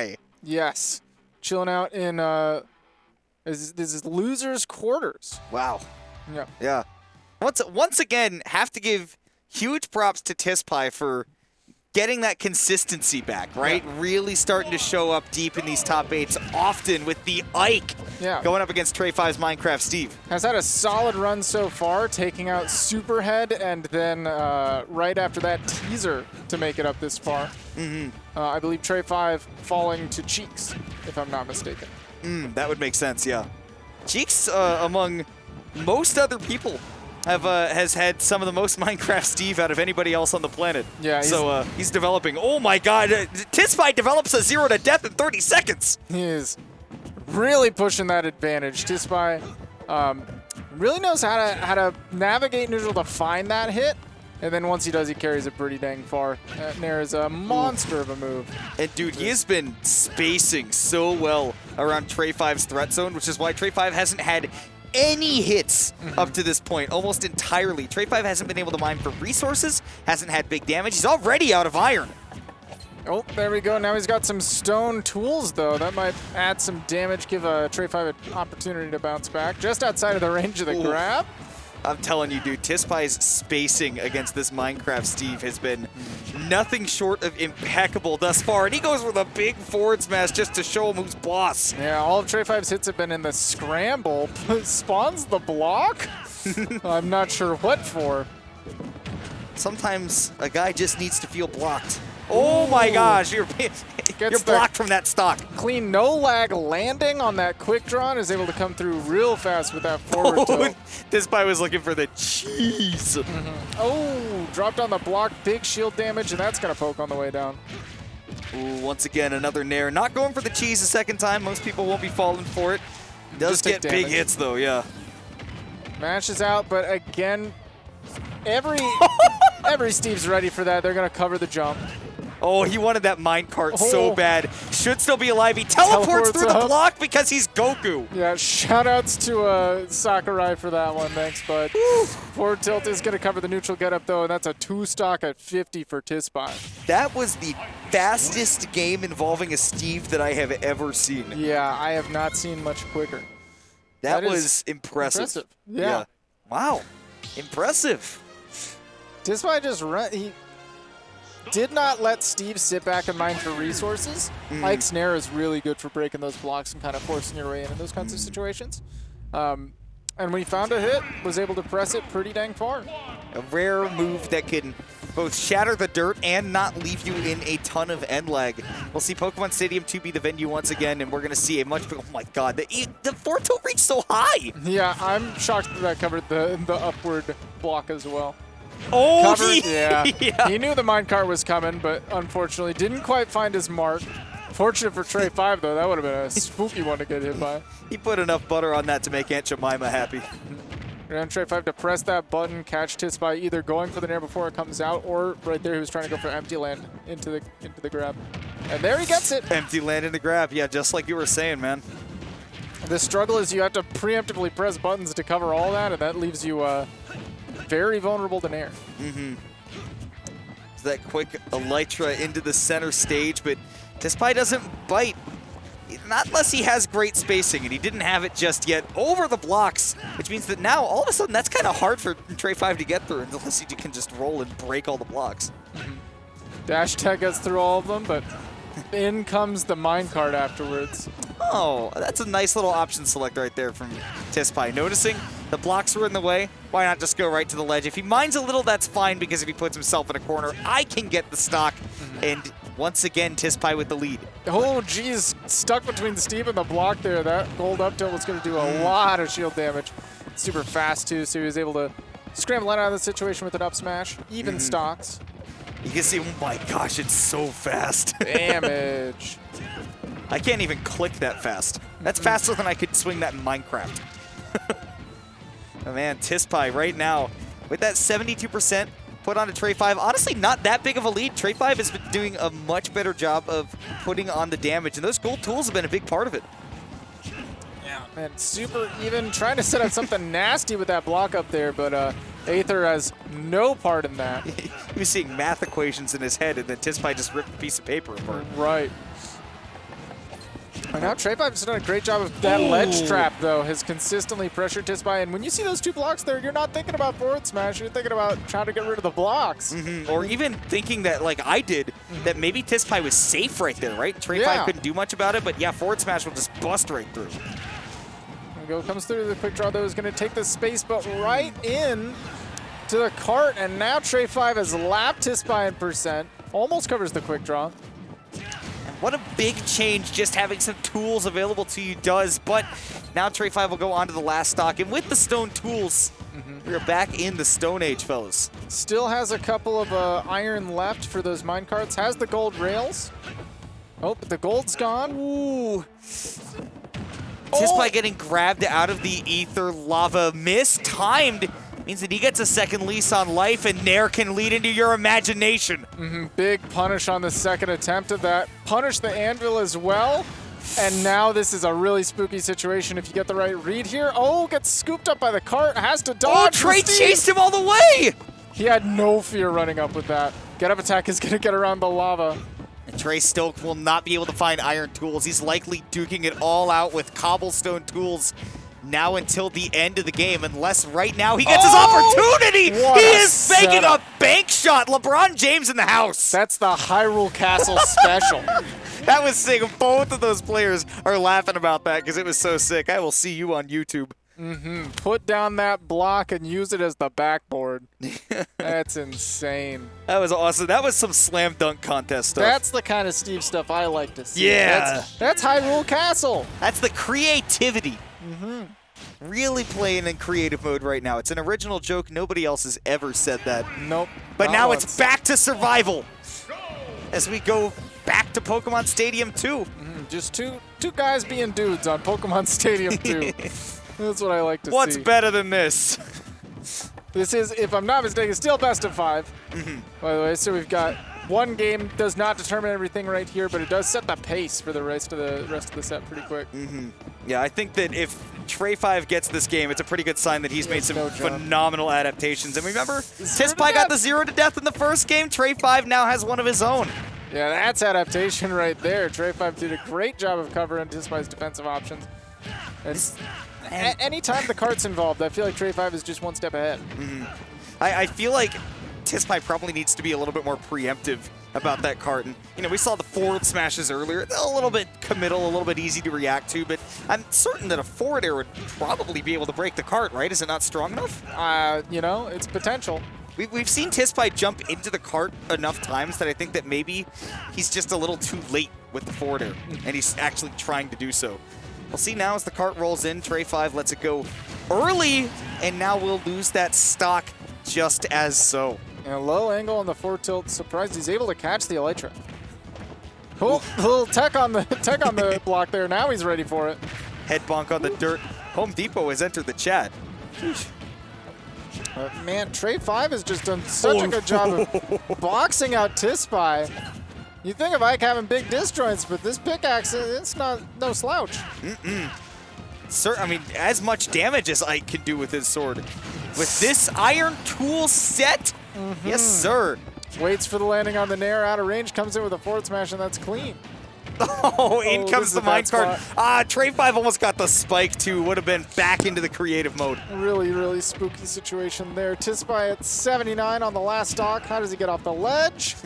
Tispai. Yes. Chilling out in this is losers' quarters. Wow. Yeah. Yeah. Once again, have to give huge props to Tispai for getting that consistency back, right? Yeah. Really starting to show up deep in these top 8s, often with the Ike going up against Trey 5's Minecraft Steve. Has had a solid run so far, taking out Superhead and then right after that teaser to make it up this far. I believe Trey 5 falling to Cheeks, if I'm not mistaken. That would make sense, yeah. Cheeks, among most other people, has had some of the most Minecraft Steve out of anybody else on the planet. Yeah. So he's developing. Oh my God! Tispai develops a 0 to death in 30 seconds. He is really pushing that advantage. Tispai really knows how to navigate neutral to find that hit. And then once he does, he carries it pretty dang far. Nair is a monster of a move. And dude, he has been spacing so well around Trey 5's threat zone, which is why Trey 5 hasn't had any hits up to this point, almost entirely. Trey 5 hasn't been able to mine for resources, hasn't had big damage. He's already out of iron. Oh, there we go. Now he's got some stone tools, though. That might add some damage, give Trey 5 an opportunity to bounce back. Just outside of the range of the grab. I'm telling you, dude, Tispai's spacing against this Minecraft Steve has been nothing short of impeccable thus far. And he goes with a big forward smash just to show him who's boss. Yeah, all of Trey 5's hits have been in the scramble. Spawns the block? I'm not sure what for. Sometimes a guy just needs to feel blocked. Oh my gosh, you're blocked from that stock. Clean, no lag landing on that quick draw and is able to come through real fast with that forward tilt. Tispai was looking for the cheese. Oh, dropped on the block, big shield damage, and that's going to poke on the way down. Ooh, once again, another Nair. Not going for the cheese a second time. Most people won't be falling for it. Does get big hits, though, yeah. Mashes out, but again, every Steve's ready for that. They're going to cover the jump. Oh, he wanted that minecart so bad. Should still be alive. He teleports through the block because he's Goku. Yeah, shout-outs to Sakurai for that one. Thanks, bud. Forward tilt is going to cover the neutral getup, though, and that's a 2-stock at 50 for Tispai. That was the fastest game involving a Steve that I have ever seen. Yeah, I have not seen much quicker. That was impressive. Yeah. Wow. Impressive. Tispai just he did not let Steve sit back and mine for resources. Ike's Nair is really good for breaking those blocks and kind of forcing your way in those kinds of situations. And when he found a hit, was able to press it pretty dang far. A rare move that can both shatter the dirt and not leave you in a ton of end lag. We'll see Pokemon Stadium 2 be the venue once again, and we're going to see a much bigger... Oh my God, the forward tilt reached so high! Yeah, I'm shocked that covered the upward block as well. Oh, yeah. He knew the minecart was coming, but unfortunately didn't quite find his mark. Fortunate for Trey 5, though. That would have been a spooky one to get hit by. He put enough butter on that to make Aunt Jemima happy. And Trey 5 to press that button, catch Tispai either going for the Nair before it comes out, or right there he was trying to go for empty land into the grab. And there he gets it. Empty land in the grab. Yeah, just like you were saying, man. The struggle is you have to preemptively press buttons to cover all that, and that leaves you very vulnerable to Nair. That quick Elytra into the center stage, but Tispai doesn't bite. Not unless he has great spacing, and he didn't have it just yet over the blocks, which means that now, all of a sudden, that's kind of hard for Trey 5 to get through, unless you can just roll and break all the blocks. Dash tech gets through all of them, but in comes the minecart afterwards. Oh, that's a nice little option select right there from Tispai. Noticing the blocks were in the way, why not just go right to the ledge? If he mines a little, that's fine, because if he puts himself in a corner, I can get the stock. And once again, Tispai with the lead. Oh, geez. Stuck between Steve and the block there. That gold up tilt was going to do a lot of shield damage. Super fast, too, so he was able to scramble out of the situation with an up smash. Even stocks. You can see, oh my gosh, it's so fast. Damage. I can't even click that fast. That's faster than I could swing that in Minecraft. Oh man, Tispai right now with that 72% put onto Trey 5. Honestly, not that big of a lead. Trey 5 has been doing a much better job of putting on the damage, and those gold tools have been a big part of it. Yeah, man, super even. Trying to set up something nasty with that block up there, but Aether has no part in that. He was seeing math equations in his head, and then Tispai just ripped a piece of paper apart. Right. And now Trey5's done a great job of that ledge trap, though, has consistently pressured Tispai. And when you see those 2 blocks there, you're not thinking about forward smash, you're thinking about trying to get rid of the blocks. Or even thinking that, like I did, that maybe Tispai was safe right there, right? Trey5 couldn't do much about it, but yeah, forward smash will just bust right through. There we go, comes through the quick draw, though, is going to take the space, but right in to the cart, and now Trey5 has lapped Tispai in percent, almost covers the quick draw. What a big change just having some tools available to you does, but now Trey5 will go on to the last stock, and with the stone tools, we're back in the Stone Age, fellas. Still has a couple of iron left for those mine carts, has the gold rails. Oh, but the gold's gone. Ooh. Tispai getting grabbed out of the ether lava, mistimed. Means that he gets a second lease on life, and Nair can lead into your imagination. Big punish on the second attempt of that. Punish the anvil as well. And now this is a really spooky situation if you get the right read here. Oh, gets scooped up by the cart, has to dodge. Oh, Trey chased him all the way! He had no fear running up with that. Get up attack is going to get around the lava. And Trey still will not be able to find iron tools. He's likely duking it all out with cobblestone tools now until the end of the game, unless right now he gets his opportunity. He is faking a bank shot. LeBron James in the house. That's the Hyrule Castle special. That was sick. Both of those players are laughing about that because it was so sick. I will see you on YouTube. Put down that block and use it as the backboard. That's insane. That was awesome. That was some slam dunk contest stuff. That's the kind of Steve stuff I like to see. Yeah. That's Hyrule Castle. That's the creativity. Really playing in creative mode right now. It's an original joke. Nobody else has ever said that. Nope. But now it's back to survival as we go back to Pokemon Stadium 2. Just two guys being dudes on Pokemon Stadium 2. That's what I like to see. What's better than this? This is, if I'm not mistaken, still best of 5. By the way, so we've got one game does not determine everything right here, but it does set the pace for the rest of the set pretty quick. Yeah, I think that if Trey5 gets this game, it's a pretty good sign that he's made some phenomenal adaptations. And remember, Tispai got the 0 to death in the first game. Trey5 now has one of his own. Yeah, that's adaptation right there. Trey5 did a great job of covering Tispai's defensive options. Anytime the cart's involved, I feel like Trey5 is just one step ahead. I feel like Tispai probably needs to be a little bit more preemptive about that cart. And, you know, we saw the forward smashes earlier. They're a little bit committal, a little bit easy to react to, but I'm certain that a forward air would probably be able to break the cart, right? Is it not strong enough? You know, it's potential. We've seen Tispai jump into the cart enough times that I think that maybe he's just a little too late with the forward air, and he's actually trying to do so. We'll see now as the cart rolls in. Trey5 lets it go early, and now we'll lose that stock just as so. And a low angle on the forward tilt. Surprised he's able to catch the Elytra. Little tech on the block there. Now he's ready for it. Head bonk on the dirt. Home Depot has entered the chat. Man, Trey5 has just done such a good job of boxing out Tispai. You think of Ike having big disjoints, but this pickaxe, it's no slouch. Sir, I mean, as much damage as Ike can do with his sword. With this iron tool set, yes, sir. Waits for the landing on the Nair, out of range, comes in with a forward smash, and that's clean. Oh, in comes the minecart. Trey5 almost got the spike, too. Would have been back into the creative mode. Really, really spooky situation there. Tispai at 79 on the last stock. How does he get off the ledge?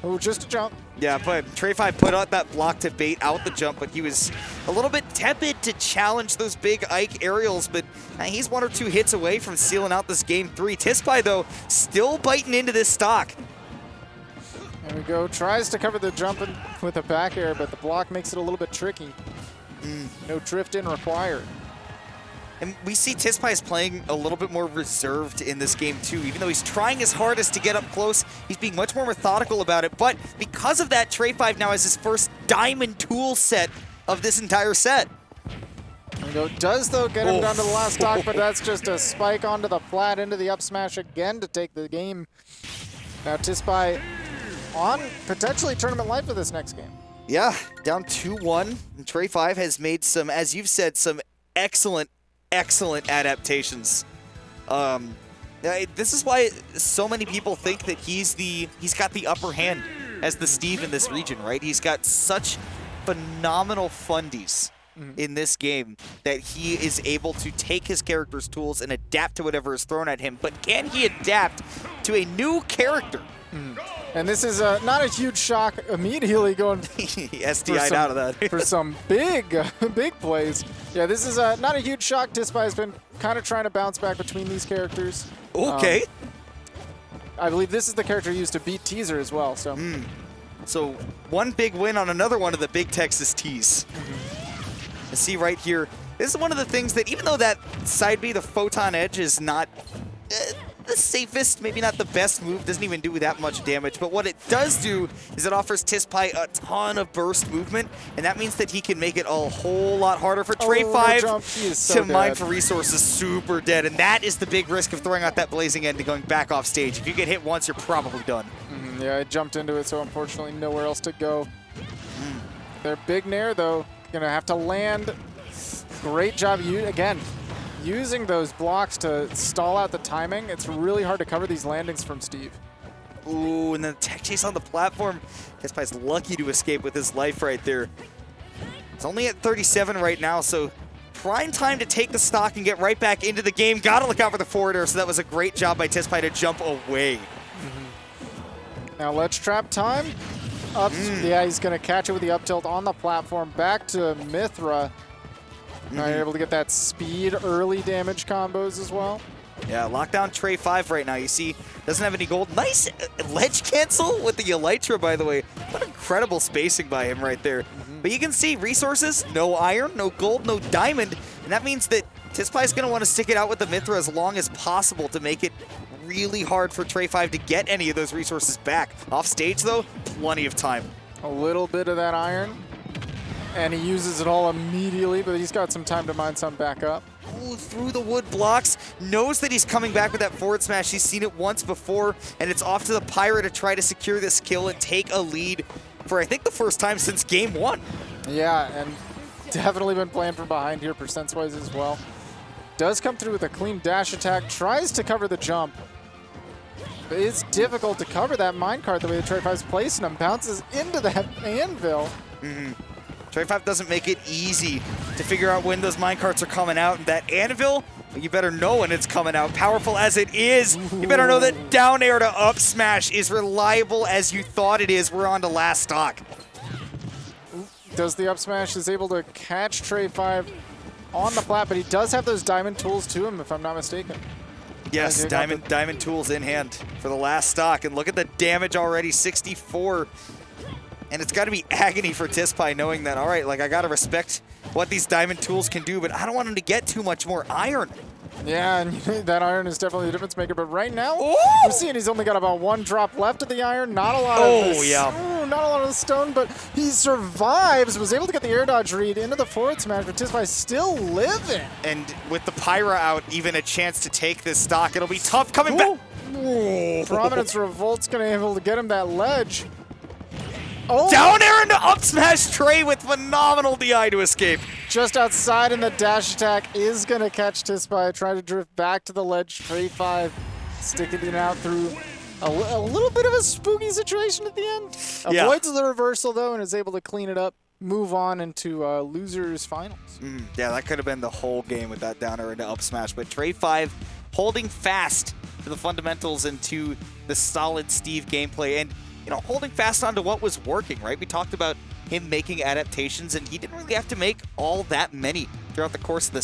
Oh, just a jump. Yeah, but Trey5 put out that block to bait out the jump, but he was a little bit tepid to challenge those big Ike aerials, but he's 1 or 2 hits away from sealing out this game 3. Tispai, though, still biting into this stock. There we go. Tries to cover the jump with a back air, but the block makes it a little bit tricky. No drift in required. And we see Tispai is playing a little bit more reserved in this game too. Even though he's trying his hardest to get up close, he's being much more methodical about it. But because of that, Trey5 now has his first diamond tool set of this entire set. There we go. Does, though, get him down to the last stock, but that's just a spike onto the flat, into the up smash again to take the game. Now Tispai on potentially tournament life for this next game. Yeah, down 2-1. And Trey5 has made some, as you've said, some excellent adaptations. This is why so many people think that he's got the upper hand as the Steve in this region, right? He's got such phenomenal fundies in this game that he is able to take his character's tools and adapt to whatever is thrown at him. But can he adapt to a new character? And this is not a huge shock immediately going He SDI'd out of that. for some big plays. Yeah, this is not a huge shock. Tispai has been kind of trying to bounce back between these characters. Okay. I believe this is the character used to beat Teaser as well. So, So one big win on another one of the big Texas tees. You see right here, this is one of the things that even though that side B, the Photon Edge, is not the safest, maybe not the best move, doesn't even do that much damage, but what it does do is it offers Tispai a ton of burst movement, and that means that he can make it a whole lot harder for Trey 5 to mine for resources. Super dead, and that is the big risk of throwing out that Blazing End and going back off stage. If you get hit once, you're probably done. Yeah, I jumped into it, so unfortunately nowhere else to go. Their big Nair, though, gonna have to land. Great job, again, using those blocks to stall out the timing. It's really hard to cover these landings from Steve. Ooh, and then the tech chase on the platform. Tispai's lucky to escape with his life right there. He's only at 37 right now, so prime time to take the stock and get right back into the game. Gotta look out for the forward air, so that was a great job by Tispai to jump away. Now let's trap time. Up, yeah, he's gonna catch it with the up tilt on the platform. Back to Mythra. Now you're able to get that speed early damage combos as well. Yeah, lockdown Trey 5 right now. You see, doesn't have any gold. Nice ledge cancel with the Elytra, by the way. What incredible spacing by him right there. But you can see resources, no iron, no gold, no diamond. And that means that Tispai's going to want to stick it out with the Mythra as long as possible to make it really hard for Trey 5 to get any of those resources back. Off stage, though, plenty of time. A little bit of that iron. And he uses it all immediately, but he's got some time to mine some back up. Ooh, through the wood blocks, knows that he's coming back with that forward smash. He's seen it once before, and it's off to the Pyra to try to secure this kill and take a lead for, I think, the first time since game 1. Yeah, and definitely been playing from behind here, percents-wise as well. Does come through with a clean dash attack, tries to cover the jump. But it's difficult to cover that minecart the way the Trey 5's placing him. Bounces into that anvil. Trey 5 doesn't make it easy to figure out when those minecarts are coming out. And that anvil, you better know when it's coming out. Powerful as it is, you better know that down air to up smash is reliable as you thought it is. We're on to last stock. Does the up smash, is able to catch Trey 5 on the plat, but he does have those diamond tools to him, if I'm not mistaken. Yes, diamond tools in hand for the last stock. And look at the damage already, 64. And it's got to be agony for Tispai knowing that, all right, like I got to respect what these diamond tools can do, but I don't want him to get too much more iron. Yeah, and that iron is definitely the difference maker. But right now, we're seeing he's only got about 1 drop left of the iron. Not a lot of this, not a lot of the stone, but he survives. Was able to get the air dodge read into the forward smash, but Tispai still living. And with the Pyra out, even a chance to take this stock. It'll be tough coming back. Prominence Revolt's going to be able to get him that ledge. Oh. Down air into up smash Trey with phenomenal DI to escape. Just outside, and the dash attack is going to catch Tispai. Trying to drift back to the ledge. Trey 5 sticking it out through a little bit of a spooky situation at the end. Avoids the reversal, though, and is able to clean it up, move on into losers finals. Yeah, that could have been the whole game with that down air into up smash. But Trey 5 holding fast to the fundamentals and to the solid Steve gameplay. And you know, holding fast on to what was working, right? We talked about him making adaptations, and he didn't really have to make all that many throughout the course of the